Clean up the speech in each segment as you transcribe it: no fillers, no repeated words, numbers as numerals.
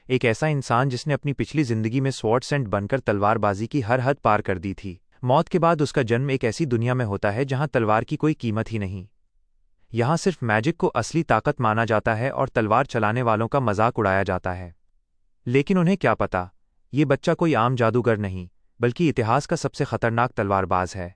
एक ऐसा इंसान जिसने अपनी पिछली जिंदगी में स्वॉर्डसेंट बनकर तलवारबाजी की हर हद पार कर दी थी। मौत के बाद उसका जन्म एक ऐसी दुनिया में होता है जहां तलवार की कोई कीमत ही नहीं। यहाँ सिर्फ मैजिक को असली ताकत माना जाता है और तलवार चलाने वालों का मजाक उड़ाया जाता है। लेकिन उन्हें क्या पता, ये बच्चा कोई आम जादूगर नहीं, बल्कि इतिहास का सबसे खतरनाक तलवारबाज है।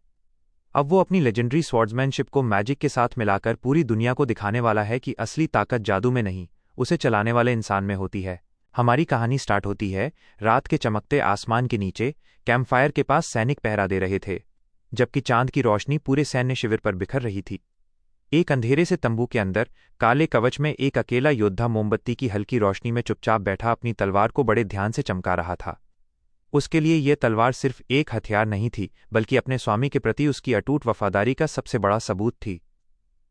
अब वो अपनी लेजेंडरी स्वॉर्ड्समैनशिप को मैजिक के साथ मिलाकर पूरी दुनिया को दिखाने वाला है कि असली ताकत जादू में नहीं, उसे चलाने वाले इंसान में होती है। हमारी कहानी स्टार्ट होती है रात के चमकते आसमान के नीचे। कैंपफायर के पास सैनिक पहरा दे रहे थे, जबकि चांद की रोशनी पूरे सैन्य शिविर पर बिखर रही थी। एक अंधेरे से तंबू के अंदर काले कवच में एक अकेला योद्धा मोमबत्ती की हल्की रोशनी में चुपचाप बैठा अपनी तलवार को बड़े ध्यान से चमका रहा था। उसके लिए यह तलवार सिर्फ एक हथियार नहीं थी, बल्कि अपने स्वामी के प्रति उसकी अटूट वफादारी का सबसे बड़ा सबूत थी।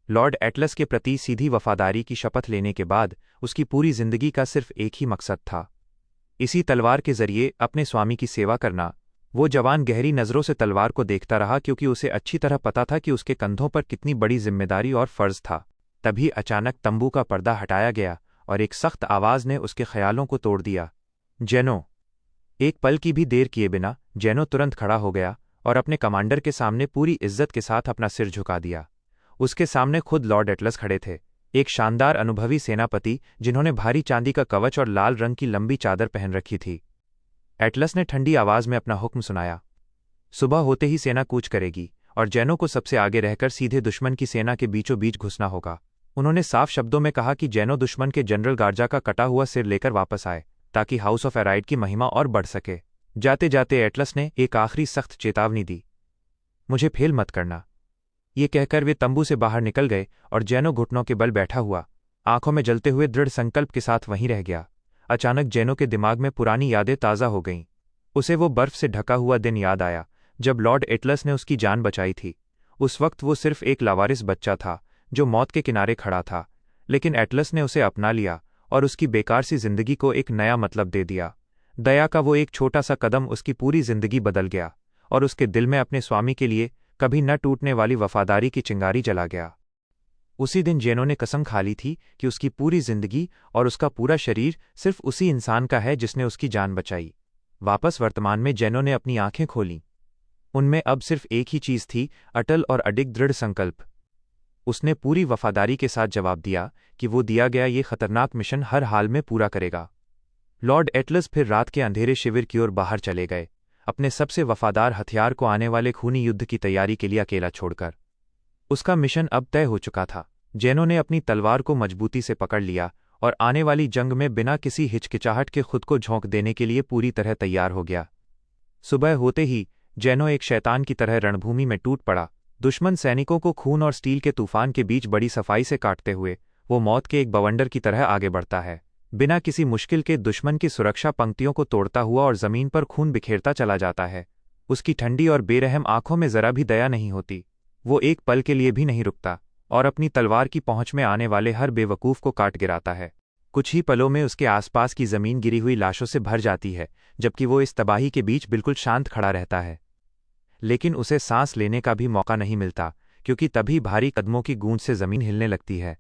लॉर्ड एटलस के प्रति सीधी वफादारी की शपथ लेने के बाद उसकी पूरी जिंदगी का सिर्फ एक ही मकसद था, इसी तलवार के जरिए अपने स्वामी की सेवा करना। वो जवान गहरी नज़रों से तलवार को देखता रहा, क्योंकि उसे अच्छी तरह पता था कि उसके कंधों पर कितनी बड़ी जिम्मेदारी और फर्ज था। तभी अचानक तंबू का पर्दा हटाया गया और एक सख्त आवाज़ ने उसके ख्यालों को तोड़ दिया। जेनो! एक पल की भी देर किए बिना जेनो तुरंत खड़ा हो गया और अपने कमांडर के सामने पूरी इज्जत के साथ अपना सिर झुका दिया। उसके सामने खुद लॉर्ड एटलस खड़े थे, एक शानदार अनुभवी सेनापति जिन्होंने भारी चांदी का कवच और लाल रंग की लंबी चादर पहन रखी थी। एटलस ने ठंडी आवाज में अपना हुक्म सुनाया। सुबह होते ही सेना कूच करेगी और जेनो को सबसे आगे रहकर सीधे दुश्मन की सेना के बीचों बीच घुसना होगा। उन्होंने साफ शब्दों में कहा कि जेनो दुश्मन के जनरल गार्जा का कटा हुआ सिर लेकर वापस आए, ताकि हाउस ऑफ एराइड की महिमा और बढ़ सके। जाते जाते एटलस ने एक आखिरी सख्त चेतावनी दी, मुझे फेल मत करना। ये कहकर वे तंबू से बाहर निकल गए और जेनो घुटनों के बल बैठा हुआ, आंखों में जलते हुए दृढ़ संकल्प के साथ वहीं रह गया। अचानक जेनो के दिमाग में पुरानी यादें ताज़ा हो गईं। उसे वो बर्फ से ढका हुआ दिन याद आया जब लॉर्ड एटलस ने उसकी जान बचाई थी। उस वक्त वो सिर्फ एक लावारिस बच्चा था जो मौत के किनारे खड़ा था, लेकिन एटलस ने उसे अपना लिया और उसकी बेकार सी जिंदगी को एक नया मतलब दे दिया। दया का वो एक छोटा सा कदम उसकी पूरी जिंदगी बदल गया और उसके दिल में अपने स्वामी के लिए कभी न टूटने वाली वफादारी की चिंगारी जला गया। उसी दिन जेनो ने कसम खा ली थी कि उसकी पूरी जिंदगी और उसका पूरा शरीर सिर्फ उसी इंसान का है जिसने उसकी जान बचाई। वापस वर्तमान में जेनो ने अपनी आंखें खोलीं। उनमें अब सिर्फ एक ही चीज थी, अटल और अडिग दृढ़ संकल्प। उसने पूरी वफादारी के साथ जवाब दिया कि वो दिया गया ये खतरनाक मिशन हर हाल में पूरा करेगा। लॉर्ड एटलस फिर रात के अंधेरे शिविर की ओर बाहर चले गए, अपने सबसे वफादार हथियार को आने वाले खूनी युद्ध की तैयारी के लिए अकेला छोड़कर। उसका मिशन अब तय हो चुका था। जेनो ने अपनी तलवार को मजबूती से पकड़ लिया और आने वाली जंग में बिना किसी हिचकिचाहट के खुद को झोंक देने के लिए पूरी तरह तैयार हो गया। सुबह होते ही जेनो एक शैतान की तरह रणभूमि में टूट पड़ा। दुश्मन सैनिकों को खून और स्टील के तूफान के बीच बड़ी सफाई से काटते हुए वो मौत के एक बवंडर की तरह आगे बढ़ता है, बिना किसी मुश्किल के दुश्मन की सुरक्षा पंक्तियों को तोड़ता हुआ और जमीन पर खून बिखेरता चला जाता है। उसकी ठंडी और बेरहम आंखों में जरा भी दया नहीं होती। वो एक पल के लिए भी नहीं रुकता और अपनी तलवार की पहुंच में आने वाले हर बेवकूफ को काट गिराता है। कुछ ही पलों में उसके आसपास की जमीन गिरी हुई लाशों से भर जाती है, जबकि वो इस तबाही के बीच बिल्कुल शांत खड़ा रहता है। लेकिन उसे सांस लेने का भी मौका नहीं मिलता, क्योंकि तभी भारी कदमों की गूंज से जमीन हिलने लगती है।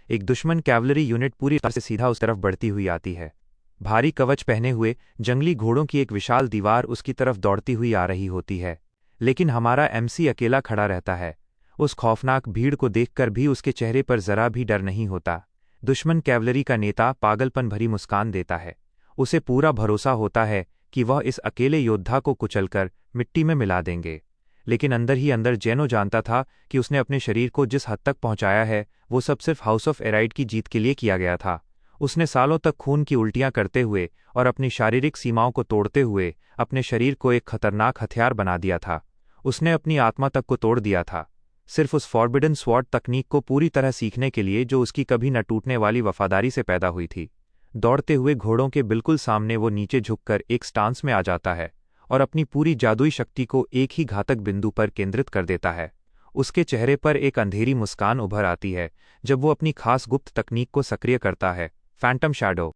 एक दुश्मन कैवलरी यूनिट पूरी तरह से सीधा उस तरफ बढ़ती हुई आती है। भारी कवच पहने हुए जंगली घोड़ों की एक विशाल दीवार उसकी तरफ दौड़ती हुई आ रही होती है, लेकिन हमारा एमसी अकेला खड़ा रहता है। उस खौफनाक भीड़ को देखकर भी उसके चेहरे पर जरा भी डर नहीं होता। दुश्मन कैवलरी का नेता पागलपन भरी मुस्कान देता है। उसे पूरा भरोसा होता है कि वह इस अकेले योद्धा को कुचलकर मिट्टी में मिला देंगे, लेकिन अंदर ही अंदर जेनो जानता था कि उसने अपने शरीर को जिस हद तक पहुंचाया है वो सब सिर्फ हाउस ऑफ एराइड की जीत के लिए किया गया था। उसने सालों तक खून की उल्टियां करते हुए और अपनी शारीरिक सीमाओं को तोड़ते हुए अपने शरीर को एक खतरनाक हथियार बना दिया था। उसने अपनी आत्मा तक को तोड़ दिया था, सिर्फ उस फॉरबिडन स्वॉर्ड तकनीक को पूरी तरह सीखने के लिए जो उसकी कभी न टूटने वाली वफादारी से पैदा हुई थी। दौड़ते हुए घोड़ों के बिल्कुल सामने वो नीचे झुककर एक स्टांस में आ जाता है और अपनी पूरी जादुई शक्ति को एक ही घातक बिंदु पर केंद्रित कर देता है। उसके चेहरे पर एक अंधेरी मुस्कान उभर आती है जब वो अपनी खास गुप्त तकनीक को सक्रिय करता है, फैंटम शैडो।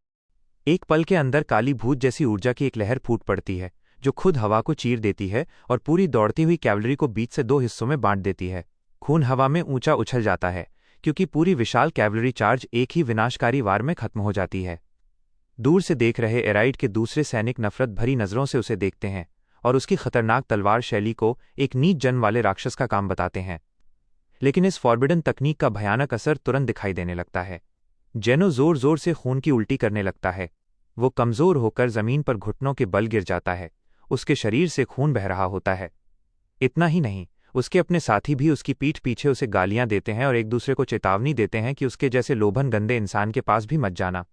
एक पल के अंदर काली भूत जैसी ऊर्जा की एक लहर फूट पड़ती है जो खुद हवा को चीर देती है और पूरी दौड़ती हुई कैवलरी को बीच से दो हिस्सों में बांट देती है। खून हवा में ऊंचा उछल जाता है, क्योंकि पूरी विशाल कैवलरी चार्ज एक ही विनाशकारी वार में खत्म हो जाती है। दूर से देख रहे एराइड के दूसरे सैनिक नफरत भरी नज़रों से उसे देखते हैं और उसकी खतरनाक तलवार शैली को एक नीच जन्म वाले राक्षस का काम बताते हैं। लेकिन इस फॉरबिडन तकनीक का भयानक असर तुरंत दिखाई देने लगता है। जेनो जोर जोर से खून की उल्टी करने लगता है। वो कमज़ोर होकर ज़मीन पर घुटनों के बल गिर जाता है। उसके शरीर से खून बह रहा होता है। इतना ही नहीं, उसके अपने साथी भी उसकी पीठ पीछे उसे गालियां देते हैं और एक दूसरे को चेतावनी देते हैं कि उसके जैसे लोभन गंदे इंसान के पास भी मत जाना।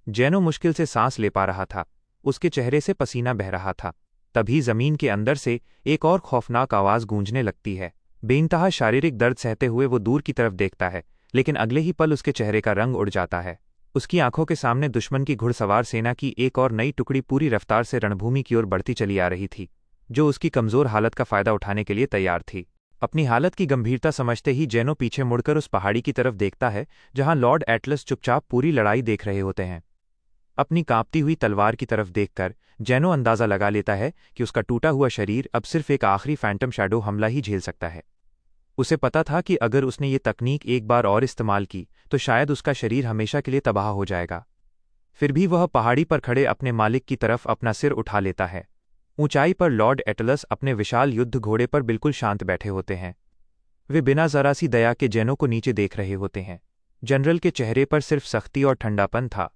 जेनो मुश्किल से सांस ले पा रहा था। उसके चेहरे से पसीना बह रहा था। तभी जमीन के अंदर से एक और खौफनाक आवाज़ गूंजने लगती है। बेइंतहा शारीरिक दर्द सहते हुए वो दूर की तरफ देखता है, लेकिन अगले ही पल उसके चेहरे का रंग उड़ जाता है। उसकी आंखों के सामने दुश्मन की घुड़सवार सेना की एक और नई टुकड़ी पूरी रफ्तार से रणभूमि की ओर बढ़ती चली आ रही थी, जो उसकी कमज़ोर हालत का फायदा उठाने के लिए तैयार थी। अपनी हालत की गंभीरता समझते ही जेनो पीछे मुड़कर उस पहाड़ी की तरफ देखता है जहां लॉर्ड एटलस चुपचाप पूरी लड़ाई देख रहे होते हैं। अपनी कांपती हुई तलवार की तरफ देखकर जेनो अंदाज़ा लगा लेता है कि उसका टूटा हुआ शरीर अब सिर्फ एक आखिरी फैंटम शैडो हमला ही झेल सकता है। उसे पता था कि अगर उसने ये तकनीक एक बार और इस्तेमाल की तो शायद उसका शरीर हमेशा के लिए तबाह हो जाएगा। फिर भी वह पहाड़ी पर खड़े अपने मालिक की तरफ अपना सिर उठा लेता है। ऊंचाई पर लॉर्ड एटलस अपने विशाल युद्ध घोड़े पर बिल्कुल शांत बैठे होते हैं। वे बिना जरा सी दया के जेनो को नीचे देख रहे होते हैं। जनरल के चेहरे पर सिर्फ सख्ती और ठंडापन था।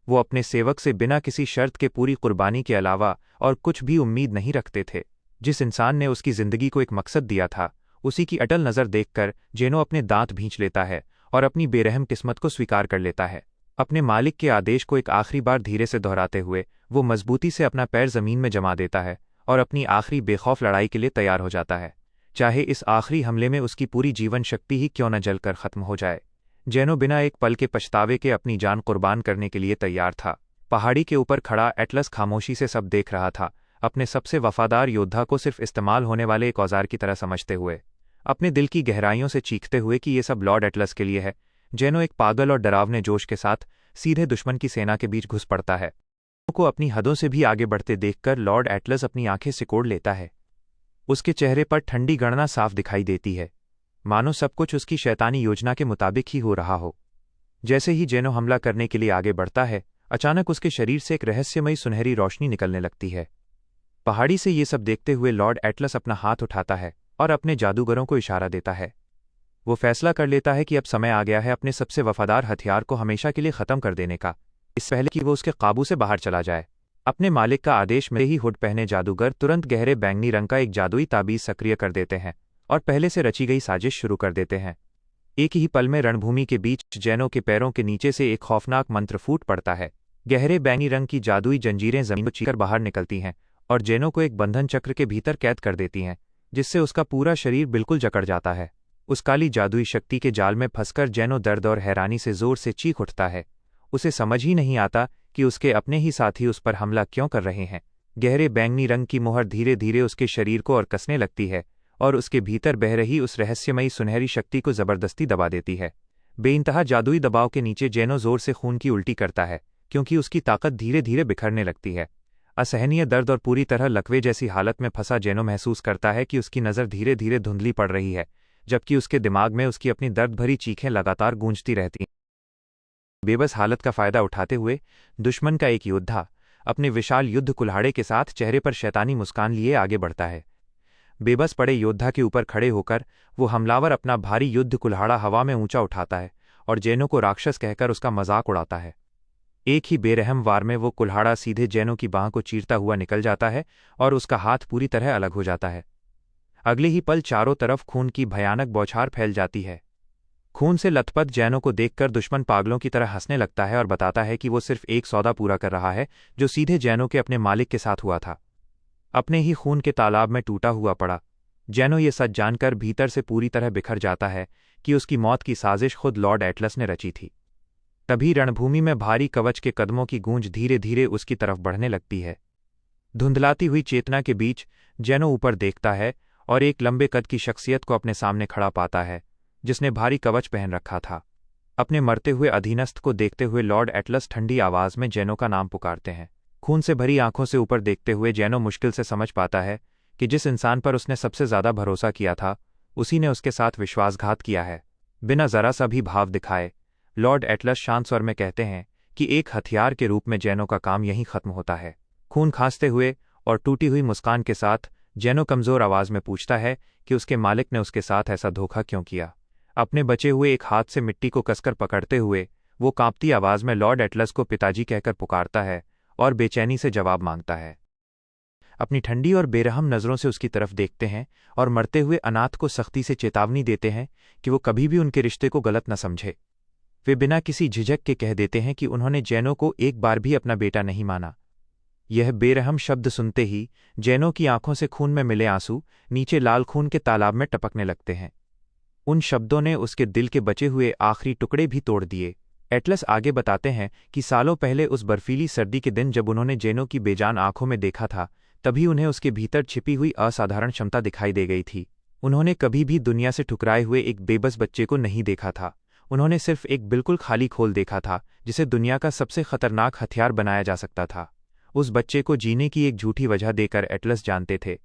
वो अपने सेवक से बिना किसी शर्त के पूरी कुर्बानी के अलावा और कुछ भी उम्मीद नहीं रखते थे। जिस इंसान ने उसकी जिंदगी को एक मकसद दिया था, उसी की अटल नज़र देखकर जेनो अपने दांत भींच लेता है और अपनी बेरहम किस्मत को स्वीकार कर लेता है। अपने मालिक के आदेश को एक आखिरी बार धीरे से दोहराते हुए वो मजबूती से अपना पैर जमीन में जमा देता है और अपनी आखिरी बेखौफ लड़ाई के लिए तैयार हो जाता है, चाहे इस आखिरी हमले में उसकी पूरी जीवन शक्ति ही क्यों न जलकर खत्म हो जाए। जेनो बिना एक पल के पछतावे के अपनी जान कुर्बान करने के लिए तैयार था। पहाड़ी के ऊपर खड़ा एटलस खामोशी से सब देख रहा था, अपने सबसे वफादार योद्धा को सिर्फ इस्तेमाल होने वाले एक औजार की तरह समझते हुए। अपने दिल की गहराइयों से चीखते हुए कि ये सब लॉर्ड एटलस के लिए है, जेनो एक पागल और डरावने जोश के साथ सीधे दुश्मन की सेना के बीच घुस पड़ता है। को अपनी हदों से भी आगे बढ़ते देखकर लॉर्ड एटलस अपनी आंखें सिकोड़ लेता है। उसके चेहरे पर ठंडी गणना साफ दिखाई देती है, मानो सब कुछ उसकी शैतानी योजना के मुताबिक ही हो रहा हो। जैसे ही जेनो हमला करने के लिए आगे बढ़ता है, अचानक उसके शरीर से एक रहस्यमयी सुनहरी रोशनी निकलने लगती है। पहाड़ी से ये सब देखते हुए लॉर्ड एटलस अपना हाथ उठाता है और अपने जादूगरों को इशारा देता है। वो फैसला कर लेता है कि अब समय आ गया है अपने सबसे वफादार हथियार को हमेशा के लिए ख़त्म कर देने का, इससे पहले कि वो उसके काबू से बाहर चला जाए। अपने मालिक का आदेश मिलते ही हुड पहने जादूगर तुरंत गहरे बैंगनी रंग का एक जादुई ताबीज़ सक्रिय कर देते हैं और पहले से रची गई साजिश शुरू कर देते हैं। एक ही पल में रणभूमि के बीच जेनो के पैरों के नीचे से एक खौफनाक मंत्र फूट पड़ता है। गहरे बैंगनी रंग की जादुई जंजीरें जमीन को चीरकर बाहर निकलती हैं और जेनो को एक बंधन चक्र के भीतर कैद कर देती हैं, जिससे उसका पूरा शरीर बिल्कुल जकड़ जाता है। उस काली जादुई शक्ति के जाल में फंसकर जेनो दर्द और हैरानी से जोर से चीख उठता है। उसे समझ ही नहीं आता कि उसके अपने ही साथी उस पर हमला क्यों कर रहे हैं। गहरे बैंगनी रंग की मोहर धीरे धीरे उसके शरीर को और कसने लगती है और उसके भीतर बह रही उस रहस्यमयी सुनहरी शक्ति को जबरदस्ती दबा देती है। बेइंतहा जादुई दबाव के नीचे जेनो जोर से खून की उल्टी करता है, क्योंकि उसकी ताकत धीरे धीरे बिखरने लगती है। असहनीय दर्द और पूरी तरह लकवे जैसी हालत में फंसा जेनो महसूस करता है कि उसकी नज़र धीरे धीरे धुंधली पड़ रही है, जबकि उसके दिमाग में उसकी अपनी दर्द भरी चीखें लगातार गूंजती रहती हैं। बेबस हालत का फायदा उठाते हुए दुश्मन का एक योद्धा अपने विशाल युद्ध कुल्हाड़े के साथ चेहरे पर शैतानी मुस्कान लिए आगे बढ़ता है। बेबस पड़े योद्धा के ऊपर खड़े होकर वो हमलावर अपना भारी युद्ध कुल्हाड़ा हवा में ऊंचा उठाता है और जेनो को राक्षस कहकर उसका मजाक उड़ाता है। एक ही बेरहम वार में वो कुल्हाड़ा सीधे जेनो की बांह को चीरता हुआ निकल जाता है और उसका हाथ पूरी तरह अलग हो जाता है। अगले ही पल चारों तरफ खून की भयानक बौछार फैल जाती है। खून से लथपथ जेनो को देखकर दुश्मन पागलों की तरह हंसने लगता है और बताता है कि वो सिर्फ एक सौदा पूरा कर रहा है जो सीधे जेनो के अपने मालिक के साथ हुआ था, अपने ही खून के तालाब में टूटा हुआ पड़ा। जेनो ये सच जानकर भीतर से पूरी तरह बिखर जाता है कि उसकी मौत की साजिश खुद लॉर्ड एटलस ने रची थी। तभी रणभूमि में भारी कवच के कदमों की गूंज धीरे धीरे उसकी तरफ बढ़ने लगती है। धुंधलाती हुई चेतना के बीच जेनो ऊपर देखता है और एक लंबे कद की शख्सियत को अपने सामने खड़ा पाता है, जिसने भारी कवच पहन रखा था। अपने मरते हुए अधीनस्थ को देखते हुए लॉर्ड एटलस ठंडी आवाज में जेनो का नाम पुकारते हैं। खून से भरी आंखों से ऊपर देखते हुए जेनो मुश्किल से समझ पाता है कि जिस इंसान पर उसने सबसे ज्यादा भरोसा किया था, उसी ने उसके साथ विश्वासघात किया है। बिना जरा सा भी भाव दिखाए लॉर्ड एटलस शांत स्वर में कहते हैं कि एक हथियार के रूप में जैनो का काम यहीं खत्म होता है। खून खांसते हुए और टूटी हुई मुस्कान के साथ जैनो कमजोर आवाज में पूछता है कि उसके मालिक ने उसके साथ ऐसा धोखा क्यों किया। अपने बचे हुए एक हाथ से मिट्टी को कसकर पकड़ते हुए वो कांपती आवाज में लॉर्ड एटलस को पिताजी कहकर पुकारता है और बेचैनी से जवाब मांगता है। अपनी ठंडी और बेरहम नज़रों से उसकी तरफ देखते हैं और मरते हुए अनाथ को सख्ती से चेतावनी देते हैं कि वो कभी भी उनके रिश्ते को गलत न समझे। वे बिना किसी झिझक के कह देते हैं कि उन्होंने जैनो को एक बार भी अपना बेटा नहीं माना। यह बेरहम शब्द सुनते ही जैनो की आंखों से खून में मिले आंसू नीचे लाल खून के तालाब में टपकने लगते हैं। उन शब्दों ने उसके दिल के बचे हुए आखिरी टुकड़े भी तोड़ दिए। एटलस आगे बताते हैं कि सालों पहले उस बर्फीली सर्दी के दिन जब उन्होंने जैनो की बेजान आंखों में देखा था, तभी उन्हें उसके भीतर छिपी हुई असाधारण क्षमता दिखाई दे गई थी। उन्होंने कभी भी दुनिया से ठुकराए हुए एक बेबस बच्चे को नहीं देखा था। उन्होंने सिर्फ एक बिल्कुल खाली खोल देखा था जिसे दुनिया का सबसे खतरनाक हथियार बनाया जा सकता था। उस बच्चे को जीने की एक झूठी वजह देकर एटलस जानते थे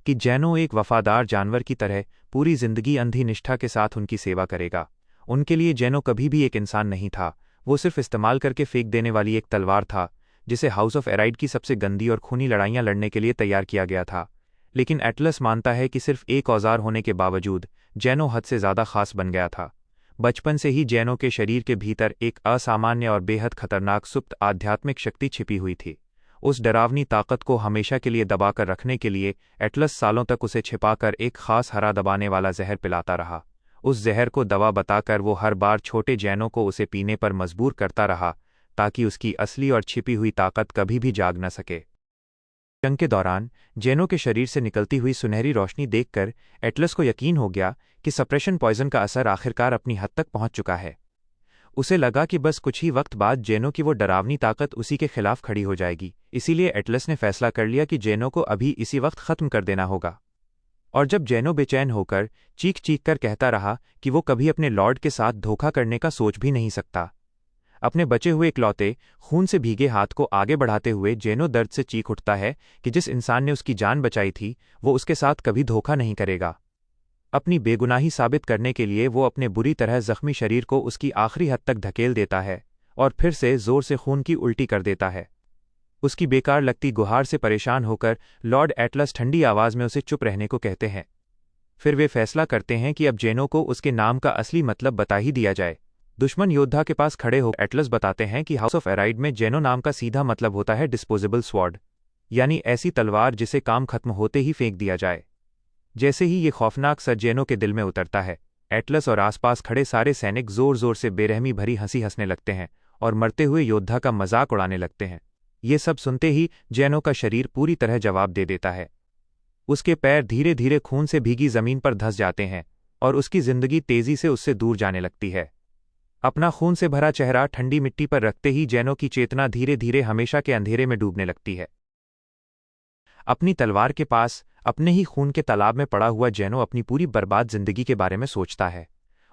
कि जैनो एक वफादार जानवर की तरह पूरी जिंदगी अंधी निष्ठा के साथ उनकी सेवा करेगा। उनके लिए जैनो कभी भी एक इंसान नहीं था, वो सिर्फ इस्तेमाल करके फेंक देने वाली एक तलवार था जिसे हाउस ऑफ एराइड की सबसे गंदी और खूनी लड़ाइयां लड़ने के लिए तैयार किया गया था। लेकिन एटलस मानता है कि सिर्फ एक औजार होने के बावजूद जैनो हद से ज़्यादा खास बन गया था। बचपन से ही जैनो के शरीर के भीतर एक असामान्य और बेहद खतरनाक सुप्त आध्यात्मिक शक्ति छिपी हुई थी। उस डरावनी ताकत को हमेशा के लिए दबाकर रखने के लिए एटलस सालों तक उसे छिपाकर एक खास हरा दबाने वाला जहर पिलाता रहा। उस जहर को दवा बताकर वो हर बार छोटे जैनो को उसे पीने पर मजबूर करता रहा ताकि उसकी असली और छिपी हुई ताकत कभी भी जाग न सके। जंग के दौरान जैनो के शरीर से निकलती हुई सुनहरी रोशनी देखकर एटलस को यकीन हो गया कि सप्रेशन पॉइजन का असर आखिरकार अपनी हद तक पहुंच चुका है। उसे लगा कि बस कुछ ही वक्त बाद जैनो की वो डरावनी ताकत उसी के खिलाफ खड़ी हो जाएगी। इसीलिए एटलस ने फैसला कर लिया कि जैनो को अभी इसी वक्त खत्म कर देना होगा। और जब जैनो बेचैन होकर चीख चीख कर कहता रहा कि वो कभी अपने लॉर्ड के साथ धोखा करने का सोच भी नहीं सकता, अपने बचे हुए इकलौते खून से भीगे हाथ को आगे बढ़ाते हुए जैनो दर्द से चीख उठता है कि जिस इंसान ने उसकी जान बचाई थी वो उसके साथ कभी धोखा नहीं करेगा। अपनी बेगुनाही साबित करने के लिए वो अपने बुरी तरह जख्मी शरीर को उसकी आखिरी हद तक धकेल देता है और फिर से जोर से खून की उल्टी कर देता है। उसकी बेकार लगती गुहार से परेशान होकर लॉर्ड एटलस ठंडी आवाज में उसे चुप रहने को कहते हैं। फिर वे फैसला करते हैं कि अब जैनो को उसके नाम का असली मतलब बता ही दिया जाए। दुश्मन योद्धा के पास खड़े हो एटलस बताते हैं कि हाउस ऑफ एराइड में जैनो नाम का सीधा मतलब होता है डिस्पोजेबल स्वॉर्ड, यानी ऐसी तलवार जिसे काम खत्म होते ही फेंक दिया जाए। जैसे ही ये खौफनाक सर जैनो के दिल में उतरता है, एटलस और आसपास खड़े सारे सैनिक जोर जोर से बेरहमी भरी हंसी हंसने लगते हैं और मरते हुए योद्धा का मजाक उड़ाने लगते हैं। ये सब सुनते ही जैनो का शरीर पूरी तरह जवाब दे देता है। उसके पैर धीरे धीरे खून से भीगी जमीन पर धंस जाते हैं और उसकी जिंदगी तेजी से उससे दूर जाने लगती है। अपना खून से भरा चेहरा ठंडी मिट्टी पर रखते ही जैनो की चेतना धीरे धीरे हमेशा के अंधेरे में डूबने लगती है। अपनी तलवार के पास अपने ही खून के तालाब में पड़ा हुआ जैनो अपनी पूरी बर्बाद जिंदगी के बारे में सोचता है।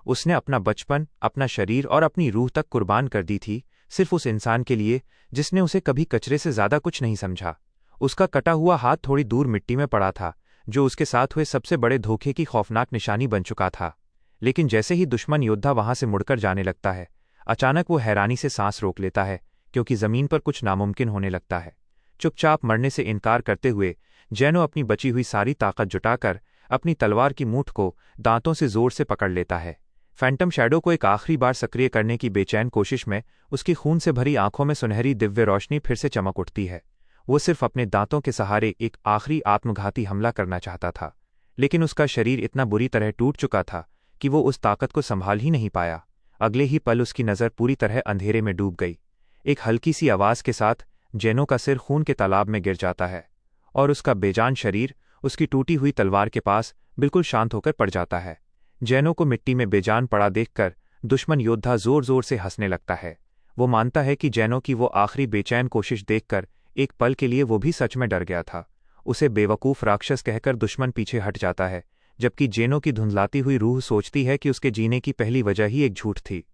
उसने अपना बचपन, अपना शरीर और अपनी रूह तक कुर्बान कर दी थी, सिर्फ उस इंसान के लिए जिसने उसे कभी कचरे से ज्यादा कुछ नहीं समझा। उसका कटा हुआ हाथ थोड़ी दूर मिट्टी में पड़ा था, जो उसके साथ हुए सबसे बड़े धोखे की खौफनाक निशानी बन चुका था। लेकिन जैसे ही दुश्मन योद्धा वहां से मुड़कर जाने लगता है, अचानक वो हैरानी से सांस रोक लेता है, क्योंकि जमीन पर कुछ नामुमकिन होने लगता है। चुपचाप मरने से इनकार करते हुए जैनो अपनी बची हुई सारी ताकत जुटाकर अपनी तलवार की मूठ को दांतों से जोर से पकड़ लेता है। फैंटम शैडो को एक आखिरी बार सक्रिय करने की बेचैन कोशिश में उसकी खून से भरी आंखों में सुनहरी दिव्य रोशनी फिर से चमक उठती है। वो सिर्फ अपने दांतों के सहारे एक आखिरी आत्मघाती हमला करना चाहता था, लेकिन उसका शरीर इतना बुरी तरह टूट चुका था कि वो उस ताकत को संभाल ही नहीं पाया। अगले ही पल उसकी नज़र पूरी तरह अंधेरे में डूब गई। एक हल्की सी आवाज़ के साथ जैनो का सिर खून के तालाब में गिर जाता है और उसका बेजान शरीर उसकी टूटी हुई तलवार के पास बिल्कुल शांत होकर पड़ जाता है। जैनो को मिट्टी में बेजान पड़ा देखकर दुश्मन योद्धा जोर जोर से हंसने लगता है। वो मानता है कि जैनो की वो आखिरी बेचैन कोशिश देखकर एक पल के लिए वो भी सच में डर गया था। उसे बेवकूफ़ राक्षस कहकर दुश्मन पीछे हट जाता है, जबकि जैनो की धुंधलाती हुई रूह सोचती है कि उसके जीने की पहली वजह ही एक झूठ थी।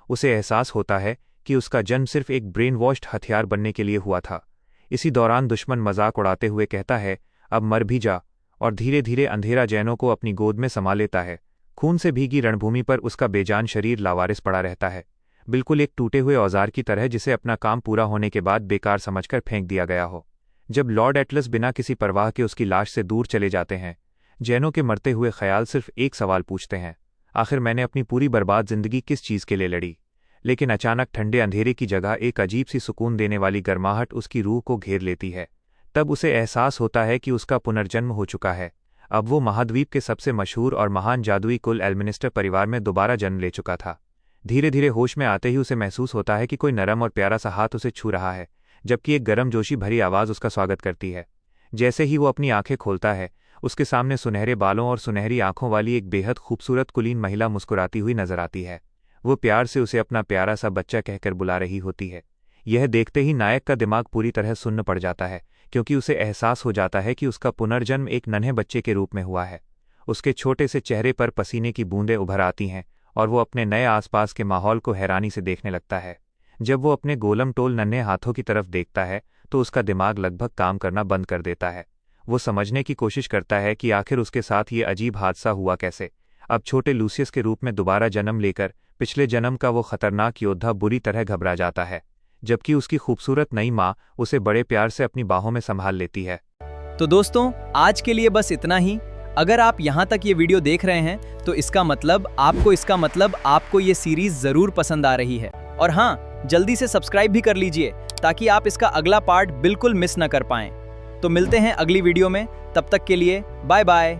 उसे एहसास होता है कि उसका जन्म सिर्फ एक ब्रेन वॉश्ड हथियार बनने के लिए हुआ था। इसी दौरान दुश्मन मजाक उड़ाते हुए कहता है, अब मर भी जा, और धीरे धीरे अंधेरा जैनो को अपनी गोद में समा लेता है। खून से भीगी रणभूमि पर उसका बेजान शरीर लावारिस पड़ा रहता है। बिल्कुल एक टूटे हुए औजार की तरह जिसे अपना काम पूरा होने के बाद बेकार समझकर फेंक दिया गया हो। जब लॉर्ड एटलस बिना किसी परवाह के उसकी लाश से दूर चले जाते हैं, जैनो के मरते हुए ख्याल सिर्फ एक सवाल पूछते हैं, आखिर मैंने अपनी पूरी बर्बाद जिंदगी किस चीज़ के लिए लड़ी। लेकिन अचानक ठंडे अंधेरे की जगह एक अजीब सी सुकून देने वाली गर्माहट उसकी रूह को घेर लेती है। तब उसे एहसास होता है कि उसका पुनर्जन्म हो चुका है। अब वो महाद्वीप के सबसे मशहूर और महान जादुई कुल एल्मिनिस्टर परिवार में दोबारा जन्म ले चुका था। धीरे धीरे होश में आते ही उसे महसूस होता है कि कोई नरम और प्यारा सा हाथ उसे छू रहा है, जबकि एक गर्मजोशी भरी आवाज़ उसका स्वागत करती है। जैसे ही वो अपनी आंखें खोलता है, उसके सामने सुनहरे बालों और सुनहरी आंखों वाली एक बेहद खूबसूरत कुलीन महिला मुस्कुराती हुई नजर आती है। वो प्यार से उसे अपना प्यारा सा बच्चा कहकर बुला रही होती है। यह देखते ही नायक का दिमाग पूरी तरह सुन्न पड़ जाता है, क्योंकि उसे एहसास हो जाता है कि उसका पुनर्जन्म एक नन्हे बच्चे के रूप में हुआ है। उसके छोटे से चेहरे पर पसीने की बूंदें उभर आती हैं और वो अपने नए आसपास के माहौल को हैरानी से देखने लगता है। जब वो अपने गोलम टोल नन्हे हाथों की तरफ देखता है तो उसका दिमाग लगभग काम करना बंद कर देता है। वो समझने की कोशिश करता है कि आखिर उसके साथ ये अजीब हादसा हुआ कैसे। अब छोटे लूसियस के रूप में दोबारा जन्म लेकर पिछले जन्म का वो खतरनाक योद्धा बुरी तरह घबरा जाता है, जबकि उसकी खूबसूरत नई माँ उसे बड़े प्यार से अपनी बाहों में संभाल लेती है। तो दोस्तों, आज के लिए बस इतना ही। अगर आप यहाँ तक ये वीडियो देख रहे हैं तो इसका मतलब आपको ये सीरीज जरूर पसंद आ रही है। और हाँ, जल्दी से सब्सक्राइब भी कर लीजिए ताकि आप इसका अगला पार्ट बिल्कुल मिस न कर पाएं। तो मिलते हैं अगली वीडियो में, तब तक के लिए बाय बाय।